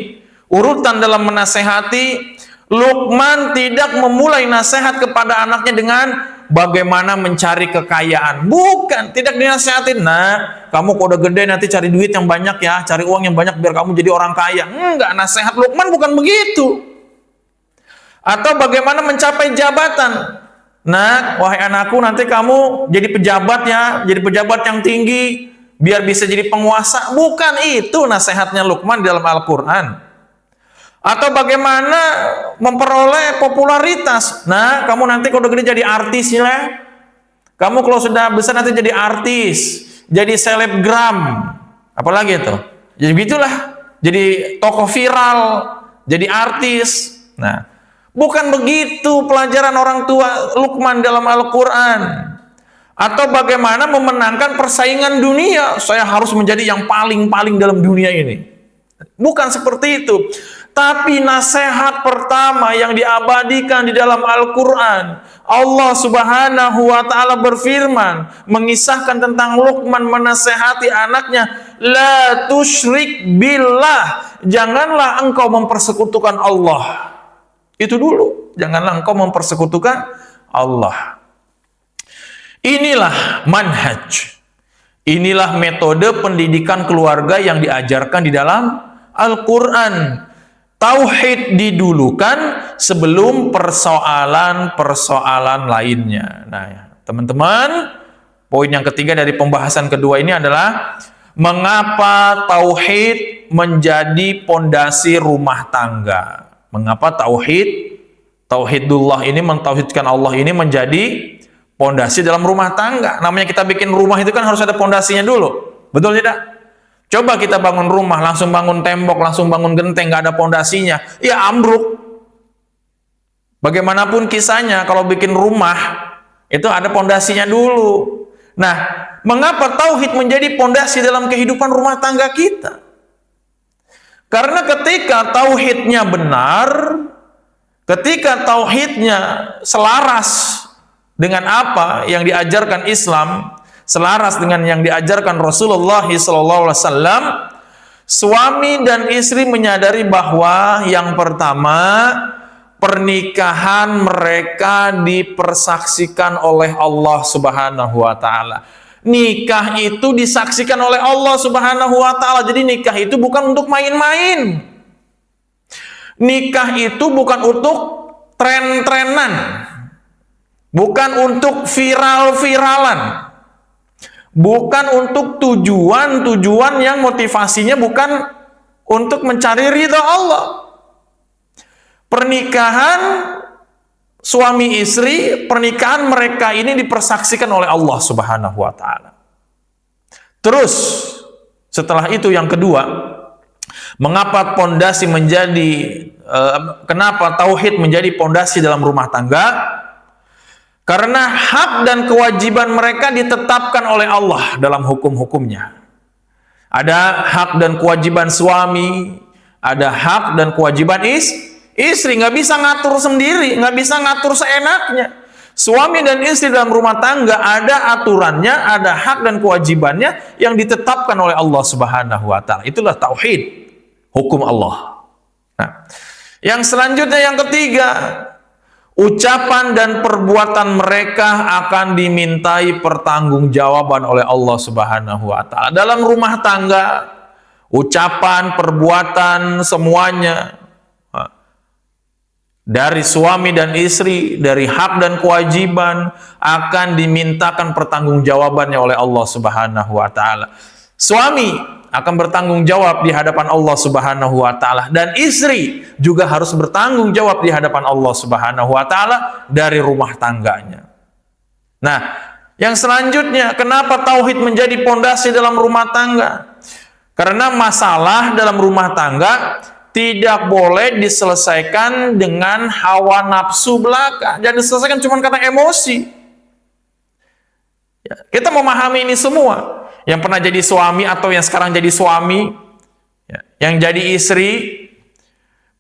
urutan dalam menasehati. Luqman tidak memulai nasihat kepada anaknya dengan bagaimana mencari kekayaan. Bukan, tidak dinasehatin. Nah, kamu kalau udah gede nanti cari duit yang banyak ya, cari uang yang banyak biar kamu jadi orang kaya. Enggak, nasihat Luqman bukan begitu. Atau bagaimana mencapai jabatan. Nah, wahai anakku, nanti kamu jadi pejabat ya, jadi pejabat yang tinggi, biar bisa jadi penguasa. Bukan itu nasihatnya Luqman dalam Al-Quran. Atau bagaimana memperoleh popularitas. Nah, kamu nanti kalau udah gede jadi artis ya. Kamu kalau sudah besar nanti jadi artis, jadi selebgram. Apalagi itu? Jadi begitulah. Jadi tokoh viral, jadi artis. Nah, bukan begitu pelajaran orang tua Luqman dalam Al-Quran. Atau bagaimana memenangkan persaingan dunia. Saya harus menjadi yang paling-paling dalam dunia ini. Bukan seperti itu. Tapi nasihat pertama yang diabadikan di dalam Al-Quran, Allah Subhanahu wa Ta'ala berfirman, mengisahkan tentang Luqman menasehati anaknya, la tusyrik billah, janganlah engkau mempersekutukan Allah. Itu dulu, janganlah engkau mempersekutukan Allah. Inilah manhaj, inilah metode pendidikan keluarga yang diajarkan di dalam Al-Quran. Tauhid didulukan sebelum persoalan-persoalan lainnya. Nah, teman-teman, poin yang ketiga dari pembahasan kedua ini adalah mengapa tauhid menjadi pondasi rumah tangga. Mengapa tauhidullah ini, mentauhidkan Allah ini menjadi pondasi dalam rumah tangga. Namanya kita bikin rumah itu kan harus ada pondasinya dulu. Betul tidak? Coba kita bangun rumah, langsung bangun tembok, langsung bangun genteng, nggak ada pondasinya, ya ambruk. Bagaimanapun kisahnya, kalau bikin rumah, itu ada pondasinya dulu. Nah, mengapa tauhid menjadi pondasi dalam kehidupan rumah tangga kita? Karena ketika tauhidnya benar, ketika tauhidnya selaras dengan apa yang diajarkan Islam, selaras dengan yang diajarkan Rasulullah SAW, suami dan istri menyadari bahwa yang pertama, pernikahan mereka dipersaksikan oleh Allah Subhanahu wa Ta'ala. Nikah itu disaksikan oleh Allah Subhanahu wa Ta'ala. Jadi nikah itu bukan untuk main-main. Nikah itu bukan untuk tren-trenan, bukan untuk viral-viralan, bukan untuk tujuan-tujuan yang motivasinya bukan untuk mencari ridha Allah. Pernikahan suami istri, pernikahan mereka ini dipersaksikan oleh Allah Subhanahu wa Ta'ala. Terus setelah itu yang kedua, mengapa pondasi kenapa tauhid menjadi pondasi dalam rumah tangga? Karena hak dan kewajiban mereka ditetapkan oleh Allah dalam hukum-hukumnya. Ada hak dan kewajiban suami, ada hak dan kewajiban istri. Nggak bisa ngatur sendiri, nggak bisa ngatur seenaknya. Suami dan istri dalam rumah tangga ada aturannya, ada hak dan kewajibannya yang ditetapkan oleh Allah Subhanahu wa Ta'ala. Itulah tauhid, hukum Allah. Nah, yang selanjutnya yang ketiga, ucapan dan perbuatan mereka akan dimintai pertanggungjawaban oleh Allah Subhanahu wa Ta'ala. Dalam rumah tangga, ucapan, perbuatan, semuanya dari suami dan istri, dari hak dan kewajiban akan dimintakan pertanggungjawabannya oleh Allah Subhanahu wa Ta'ala. Suami akan bertanggung jawab di hadapan Allah Subhanahu wa Ta'ala, dan istri juga harus bertanggung jawab di hadapan Allah Subhanahu wa Ta'ala dari rumah tangganya. Nah, yang selanjutnya, kenapa tauhid menjadi pondasi dalam rumah tangga? Karena masalah dalam rumah tangga tidak boleh diselesaikan dengan hawa nafsu belaka, jangan diselesaikan cuma karena emosi. Kita memahami ini semua. Yang pernah jadi suami atau yang sekarang jadi suami, yang jadi istri,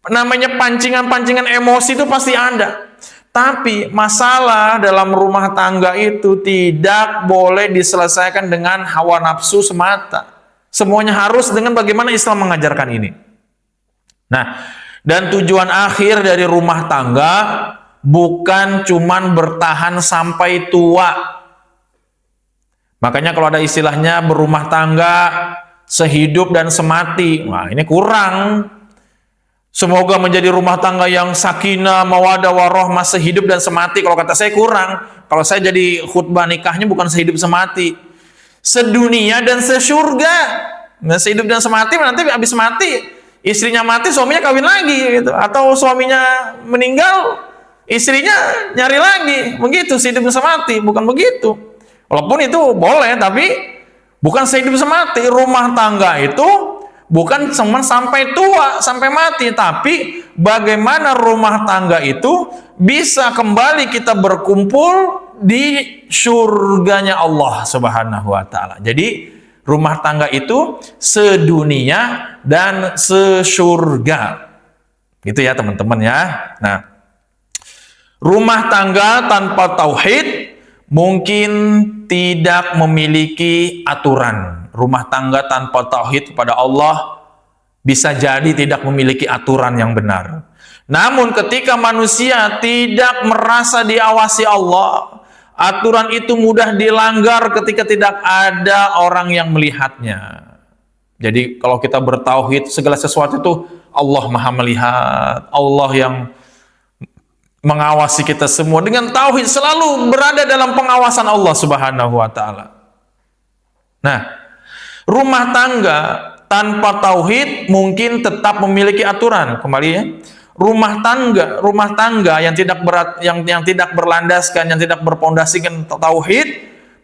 namanya pancingan-pancingan emosi itu pasti ada. Tapi masalah dalam rumah tangga itu tidak boleh diselesaikan dengan hawa nafsu semata. Semuanya harus dengan bagaimana Islam mengajarkan ini. Nah, dan tujuan akhir dari rumah tangga bukan cuman bertahan sampai tua. Makanya kalau ada istilahnya berumah tangga sehidup dan semati, wah ini kurang. Semoga menjadi rumah tangga yang sakinah, mawaddah, warahmah, sehidup dan semati. Kalau kata saya kurang. Kalau saya jadi khutbah nikahnya bukan sehidup semati, sedunia dan sesurga. Nah, sehidup dan semati nanti habis mati, istrinya mati, suaminya kawin lagi gitu. Atau suaminya meninggal, istrinya nyari lagi. Begitu sehidup dan semati, bukan begitu. Walaupun itu boleh, tapi bukan sehidup semati. Rumah tangga itu bukan cuma sampai tua, sampai mati, tapi bagaimana rumah tangga itu bisa kembali kita berkumpul di surganya Allah Subhanahu wa Ta'ala. Jadi rumah tangga itu sedunia dan sesurga. Gitu ya teman-teman ya. Nah, rumah tangga tanpa tauhid mungkin tidak memiliki aturan. Rumah tangga tanpa tauhid kepada Allah bisa jadi tidak memiliki aturan yang benar. Namun ketika manusia tidak merasa diawasi Allah, aturan itu mudah dilanggar ketika tidak ada orang yang melihatnya. Jadi kalau kita bertauhid, segala sesuatu itu Allah Maha melihat, Allah yang mengawasi kita semua. Dengan tauhid selalu berada dalam pengawasan Allah Subhanahu wa taala. Nah, rumah tangga tanpa tauhid mungkin tetap memiliki aturan. Kembali ya. Rumah tangga yang tidak yang tidak berlandaskan, yang tidak berpondasikan tauhid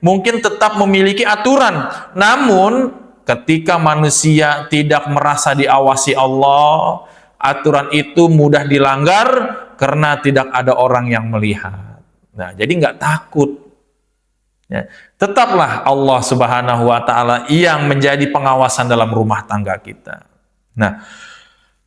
mungkin tetap memiliki aturan. Namun ketika manusia tidak merasa diawasi Allah, aturan itu mudah dilanggar karena tidak ada orang yang melihat. Nah, jadi nggak takut. Ya, tetaplah Allah Subhanahu wa taala yang menjadi pengawasan dalam rumah tangga kita. Nah,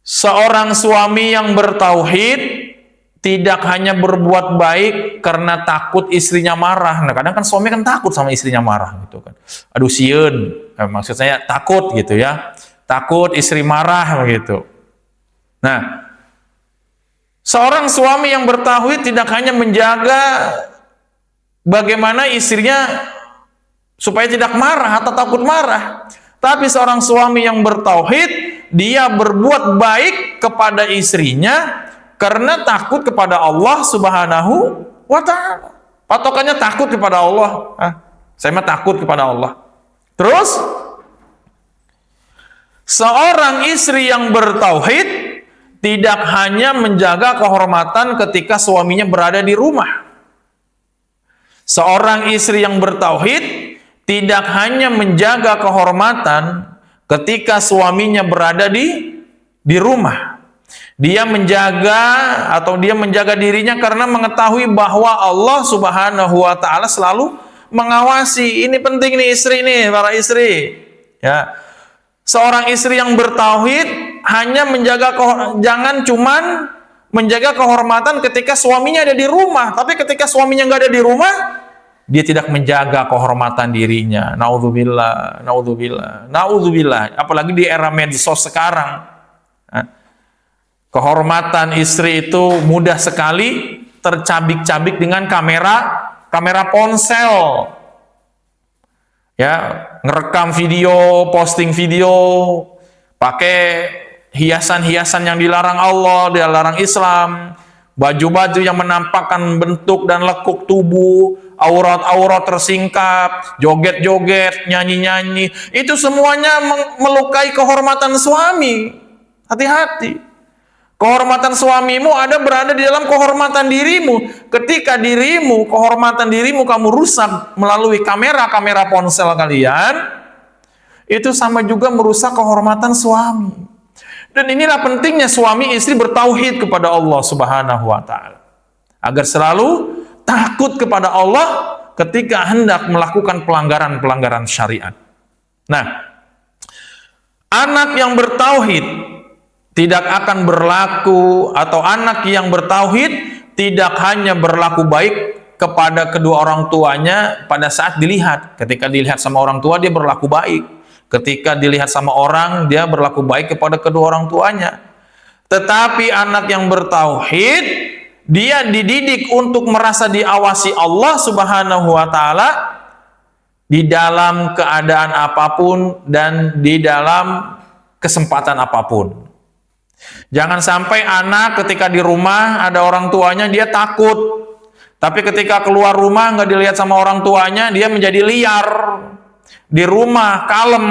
seorang suami yang bertauhid tidak hanya berbuat baik karena takut istrinya marah. Nah, kadang kan suami kan takut sama istrinya marah gitu kan. Aduh sieun, maksud saya takut gitu ya. Takut istri marah begitu. Nah, seorang suami yang bertauhid tidak hanya menjaga bagaimana istrinya supaya tidak marah atau takut marah, tapi seorang suami yang bertauhid dia berbuat baik kepada istrinya karena takut kepada Allah Subhanahu wa taala. Patokannya takut kepada Allah. Saya mah takut kepada Allah. Terus seorang istri yang bertauhid tidak hanya menjaga kehormatan ketika suaminya berada di rumah. Seorang istri yang bertauhid tidak hanya menjaga kehormatan ketika suaminya berada di rumah. Dia menjaga dirinya karena mengetahui bahwa Allah Subhanahu wa taala selalu mengawasi. Ini penting nih istri nih, para istri. Ya. Seorang istri yang bertauhid hanya jangan cuman menjaga kehormatan ketika suaminya ada di rumah, tapi ketika suaminya nggak ada di rumah, dia tidak menjaga kehormatan dirinya. Naudzubillah, naudzubillah, naudzubillah. Apalagi di era medsos sekarang. Kehormatan istri itu mudah sekali tercabik-cabik dengan kamera ponsel. Ya, ngerekam video, posting video, pakai hiasan-hiasan yang dilarang Allah, dilarang Islam, baju-baju yang menampakkan bentuk dan lekuk tubuh, aurat-aurat tersingkap, joget-joget, nyanyi-nyanyi, itu semuanya melukai kehormatan suami. Hati-hati. Kehormatan suamimu berada di dalam kehormatan dirimu. Ketika kehormatan dirimu kamu rusak melalui kamera ponsel kalian, itu sama juga merusak kehormatan suami. Dan inilah pentingnya suami istri bertauhid kepada Allah Subhanahu wa taala. Agar selalu takut kepada Allah ketika hendak melakukan pelanggaran-pelanggaran syariat. Nah, anak yang bertauhid tidak akan berlaku, atau anak yang bertauhid tidak hanya berlaku baik kepada kedua orang tuanya pada saat dilihat. Ketika dilihat sama orang tua dia berlaku baik. Ketika dilihat sama orang dia berlaku baik kepada kedua orang tuanya. Tetapi anak yang bertauhid dia dididik untuk merasa diawasi Allah Subhanahu wa taala di dalam keadaan apapun dan di dalam kesempatan apapun. Jangan sampai anak ketika di rumah ada orang tuanya dia takut, tapi ketika keluar rumah nggak dilihat sama orang tuanya dia menjadi liar. Di rumah kalem,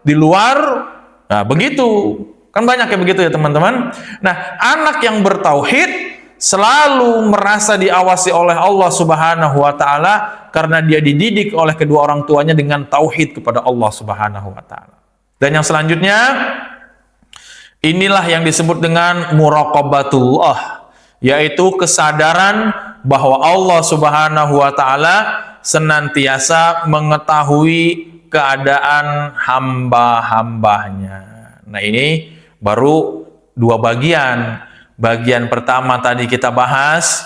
di luar nah begitu. Kan banyak ya begitu ya teman-teman. Nah, anak yang bertauhid selalu merasa diawasi oleh Allah Subhanahu wa taala karena dia dididik oleh kedua orang tuanya dengan tauhid kepada Allah Subhanahu wa taala. Dan yang selanjutnya, inilah yang disebut dengan muraqabatullah, yaitu kesadaran bahwa Allah Subhanahu wa taala senantiasa mengetahui keadaan hamba-hambanya. Nah, ini baru dua bagian. Bagian pertama tadi kita bahas.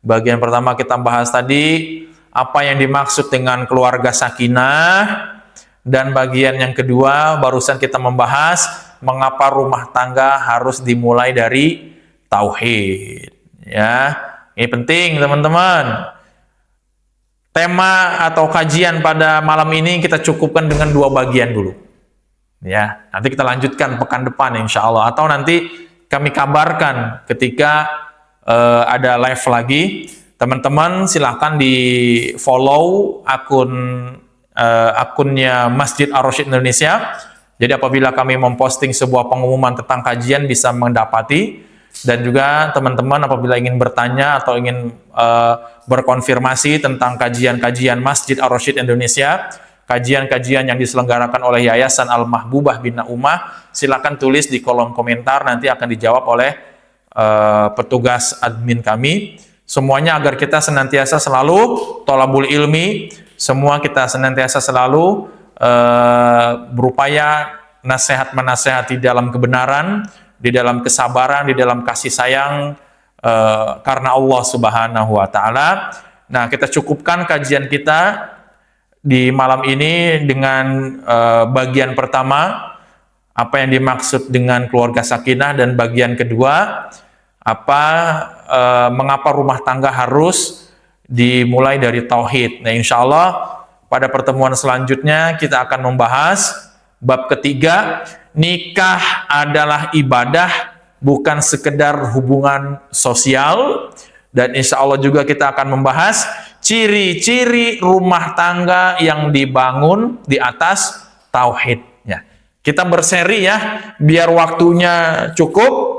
Bagian pertama kita bahas tadi apa yang dimaksud dengan keluarga sakinah. Dan bagian yang kedua barusan kita membahas mengapa rumah tangga harus dimulai dari tauhid. Ya, ini penting teman-teman. Tema atau kajian pada malam ini kita cukupkan dengan 2 bagian dulu. Ya, nanti kita lanjutkan pekan depan insya Allah. Atau nanti kami kabarkan ketika ada live lagi. Teman-teman silahkan di follow akunnya Masjid Ar-Rasyid Indonesia. Jadi apabila kami memposting sebuah pengumuman tentang kajian bisa mendapati. Dan juga teman-teman apabila ingin bertanya atau ingin berkonfirmasi tentang kajian-kajian Masjid Ar-Rasyid Indonesia, kajian-kajian yang diselenggarakan oleh Yayasan Al-Mahbubah Bina Ummah, silakan tulis di kolom komentar, nanti akan dijawab oleh petugas admin kami. Semuanya agar kita senantiasa selalu thalabul ilmi, semua kita senantiasa selalu berupaya nasihat-menasehati dalam kebenaran, di dalam kesabaran, di dalam kasih sayang karena Allah Subhanahu wa taala. Nah, kita cukupkan kajian kita di malam ini dengan bagian pertama apa yang dimaksud dengan keluarga sakinah, dan bagian kedua mengapa rumah tangga harus dimulai dari tauhid. Nah, insya Allah pada pertemuan selanjutnya kita akan membahas bab ketiga, nikah adalah ibadah, bukan sekedar hubungan sosial. Dan insya Allah juga kita akan membahas ciri-ciri rumah tangga yang dibangun di atas tauhid. Ya. Kita berseri ya, biar waktunya cukup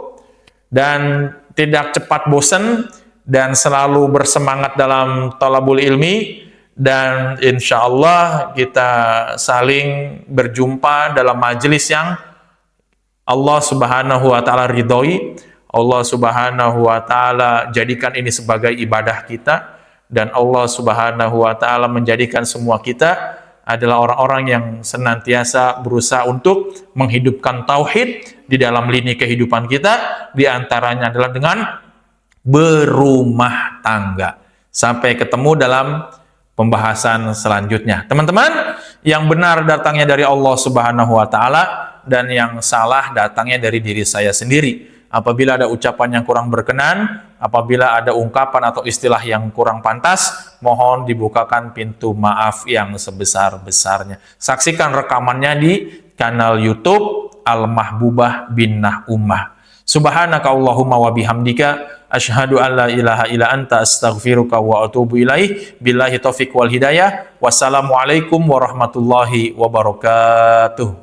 dan tidak cepat bosan, dan selalu bersemangat dalam thalabul ilmi. Dan insya Allah kita saling berjumpa dalam majelis yang Allah Subhanahu wa taala ridhoi, Allah Subhanahu wa taala jadikan ini sebagai ibadah kita, dan Allah Subhanahu wa taala menjadikan semua kita adalah orang-orang yang senantiasa berusaha untuk menghidupkan tauhid di dalam lini kehidupan kita, di antaranya adalah dengan berumah tangga. Sampai ketemu dalam pembahasan selanjutnya. Teman-teman, yang benar datangnya dari Allah Subhanahu wa taala, dan yang salah datangnya dari diri saya sendiri. Apabila ada ucapan yang kurang berkenan, apabila ada ungkapan atau istilah yang kurang pantas, mohon dibukakan pintu maaf yang sebesar-besarnya. Saksikan rekamannya di kanal YouTube Al-Mahbubah Bina Ummah. Subhanaka Allahumma wa bihamdika asyhadu an la ilaha illa anta astaghfiruka wa atubu ilaih. Billahi taufiq wal hidayah. Wassalamualaikum warahmatullahi wabarakatuh.